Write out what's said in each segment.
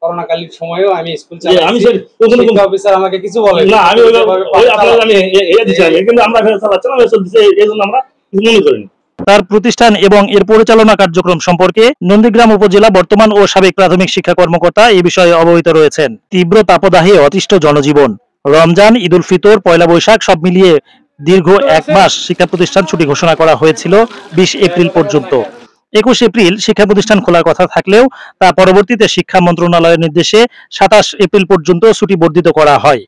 করোনাকালীন সময়েও আমি স্কুল চালাচ্ছি। শিক্ষা অফিসার আমাকে কিছু বলেন না, আমি কিন্তু আমরা মনে করিনি। তার প্রতিষ্ঠান এবং এর পরিচালনা কার্যক্রম সম্পর্কে নন্দীগ্রাম উপজেলা বর্তমান ও সাবেক প্রাথমিক শিক্ষা কর্মকর্তা এই বিষয়ে অবহিত রয়েছেন। তীব্র তাপদাহে অতিষ্ঠ জনজীবন। রমজান, ঈদ উল ফিতর, পয়লা বৈশাখ সব মিলিয়ে দীর্ঘ এক মাস শিক্ষা প্রতিষ্ঠান ছুটি ঘোষণা করা হয়েছিল 20 এপ্রিল পর্যন্ত। 21 এপ্রিল শিক্ষা প্রতিষ্ঠান খোলার কথা থাকলেও তা পরবর্তীতে শিক্ষা মন্ত্রণালয়ের নির্দেশে 27 এপ্রিল পর্যন্ত ছুটি বর্ধিত করা হয়।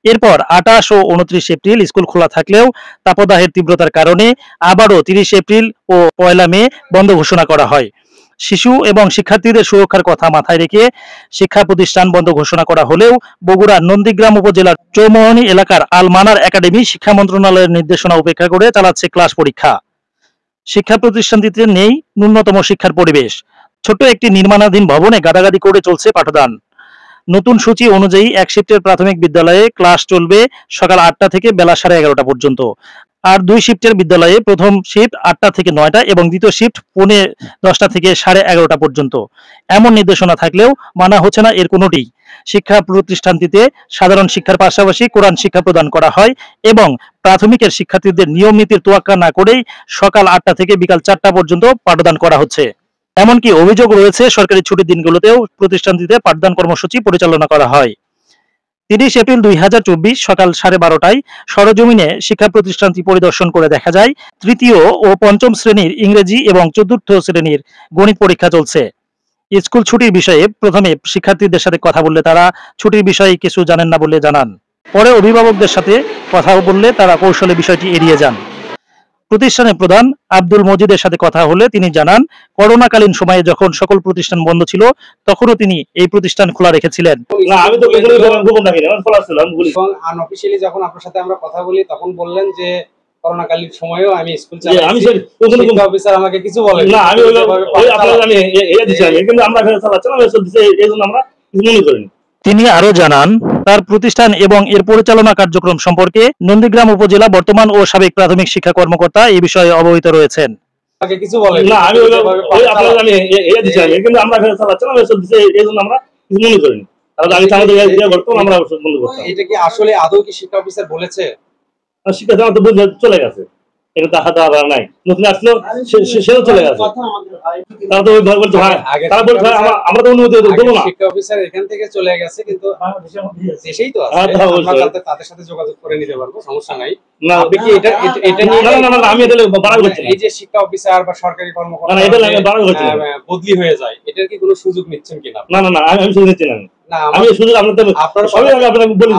এরপর 28 ও 29 এপ্রিল স্কুল খোলা থাকলেও তাপদাহের তীব্রতার কারণে আবারও 30 এপ্রিল ও 1 মে বন্ধ ঘোষণা করা হয়। শিশু এবং শিক্ষার্থীদের সুরক্ষার কথা মাথায় রেখে শিক্ষা প্রতিষ্ঠান বন্ধ ঘোষণা করা হলেও বগুড়ার নন্দীগ্রাম উপজেলার চৌমোহনী এলাকার আল মানার একাডেমি শিক্ষা মন্ত্রণালয়ের নির্দেশনা উপেক্ষা করে চালাচ্ছে ক্লাস পরীক্ষা। শিক্ষা প্রতিষ্ঠানটিতে নেই ন্যূনতম শিক্ষার পরিবেশ। ছোট একটি নির্মাণাধীন ভবনে গাদাগাদি করে চলছে পাঠদান। নতুন সূচি অনুযায়ী এক শিফটের প্রাথমিক বিদ্যালয়ে ক্লাস চলবে সকাল 8টা থেকে বেলা 11:30 পর্যন্ত, আর 2 শিফটের বিদ্যালয়ে প্রথম শিফট 8টা থেকে 9টা এবং দ্বিতীয় শিফট 10:15 থেকে 11:30 পর্যন্ত। এমন নির্দেশনা থাকলেও মানা হচ্ছে না এর কোনোটি। শিক্ষা প্রতিষ্ঠানটিতে সাধারণ শিক্ষার পাশাপাশি কোরআন শিক্ষা প্রদান করা হয় এবং প্রাথমিকের শিক্ষার্থীদের নিয়ম নীতির তোয়াক্কা না করেই সকাল 8টা থেকে বিকাল 4টা পর্যন্ত পাঠদান করা হচ্ছে। এমনকি অভিযোগ রয়েছে সরকারি ছুটির দিনগুলোতেও প্রতিষ্ঠানটিতে পাঠদান কর্মসূচি পরিচালনা করা হয়। 30 এপ্রিল 2024 সকাল 12:30টায় সরজমিনে শিক্ষা প্রতিষ্ঠানটি পরিদর্শন করে দেখা যায় তৃতীয় ও পঞ্চম শ্রেণীর ইংরেজি এবং চতুর্থ শ্রেণীর গণিত পরীক্ষা চলছে। স্কুল ছুটির বিষয়ে প্রথমে শিক্ষার্থীদের সাথে কথা বললে তারা ছুটির বিষয়ে কিছু জানেন না বলে জানান। পরে অভিভাবকদের সাথে কথা বললে তারা কৌশলে বিষয়টি এড়িয়ে যান। প্রতিষ্ঠানের প্রধান আব্দুল মজিদের সাথে কথা হলে তিনি জানান, করোনাকালীন সময়ে যখন সকল প্রতিষ্ঠান বন্ধ ছিল তখনও তিনি এই প্রতিষ্ঠান খোলা রেখেছিলেন। আনঅফিশিয়ালি যখন আপনার সাথে আমরা কথা বলি তখন বললেন যে করোনাকালীন সময়েও আমি স্কুল চালাচ্ছি। শিক্ষা অফিসার আমাকে কিছু বলেন না, আমি কিন্তু আমরা মনে করিনি। তিনি আরো জানান, তার প্রতিষ্ঠান এবং এর পরিচালনা কার্যক্রম সম্পর্কে নন্দীগ্রাম উপজেলা বর্তমান ও সাবেক প্রাথমিক শিক্ষা কর্মকর্তা এই বিষয়ে অবহিত রয়েছেন। কিছু বলেন না, আমি কিন্তু আমরা মনে করিনি। এটা কি আসলে আদৌ কি শিক্ষা অফিসার বলেছে? শিক্ষা তো চলে গেছে, এটা তো হাতে নাই, নতুন আসলো সেও চলে গেছে। তারা তো আমরা তো অনুমতি দেবো না। শিক্ষা অফিসার এখান থেকে চলে গেছে কিন্তু দেশেই তো আছে, আমরা তাদের সাথে যোগাযোগ করে নিতে পারবো, সমস্যা নাই। আপনি কি এটা নিয়ে আমি বাড়াল করছি না, এই যে শিক্ষা অফিসার বা সরকারি কর্মকর্তা বদলি হয়ে যায়, এটার কি কোনো সুযোগ নিচ্ছেন কিনা? না না না, আমি সুযোগ নিচ্ছি না। আমি শুধু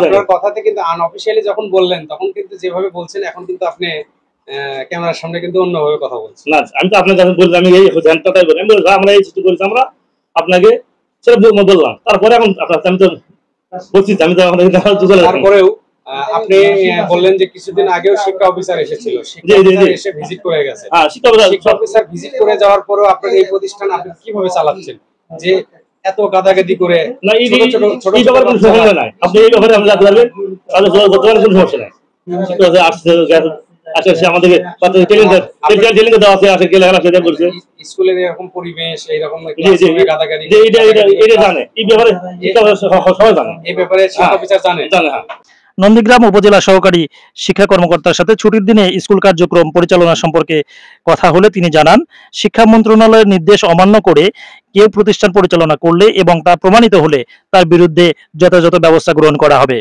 আপনার কথাতে কিন্তু আনঅফিশিয়ালি যখন বললেন তখন কিন্তু যেভাবে বলছেন এখন কিন্তু আপনি ক্যামেরার সামনে কিন্তু অন্যভাবে কথা বলছেন। না, আমি তো আপনার কাছে বলছি, আমি এই ধ্যানটাই বলি, আমি আমরা এই ছুটি করেছি, আমরা আপনাকে সেটা বললাম। তারপরে এখন আমি তো বলছি, আমি তো তারপরেও আপনি বললেন যে কিছুদিন আগেও শিক্ষা অফিসার এসেছিল, এসে ভিজিট করে গেছে। শিক্ষা অফিসার ভিজিট করে যাওয়ার পরেও আপনার এই প্রতিষ্ঠান আপনি কিভাবে চালাচ্ছেন যে এত গাদাগাদি করে? না, এই ব্যাপারে কোনো সমস্যা নাই, আপনি এই ব্যাপারে আমরা জানতে পারবেন, তাহলে কোনো সমস্যা নাই। স্কুলের এরকম পরিবেশ, এইরকম গাদাগাদি সবাই জানে, এই ব্যাপারে শিক্ষা অফিসার জানে। নন্দীগ্রাম উপজেলা সহকারী শিক্ষা কর্মকর্তার সাথে ছুটির দিনে স্কুল কার্যক্রম পরিচালনা সম্পর্কে কথা হলে তিনি জানান, শিক্ষা মন্ত্রণালয়ের নির্দেশ অমান্য করে কেউ প্রতিষ্ঠান পরিচালনা করলে এবং তা প্রমাণিত হলে তার বিরুদ্ধে যথাযথ ব্যবস্থা গ্রহণ করা হবে।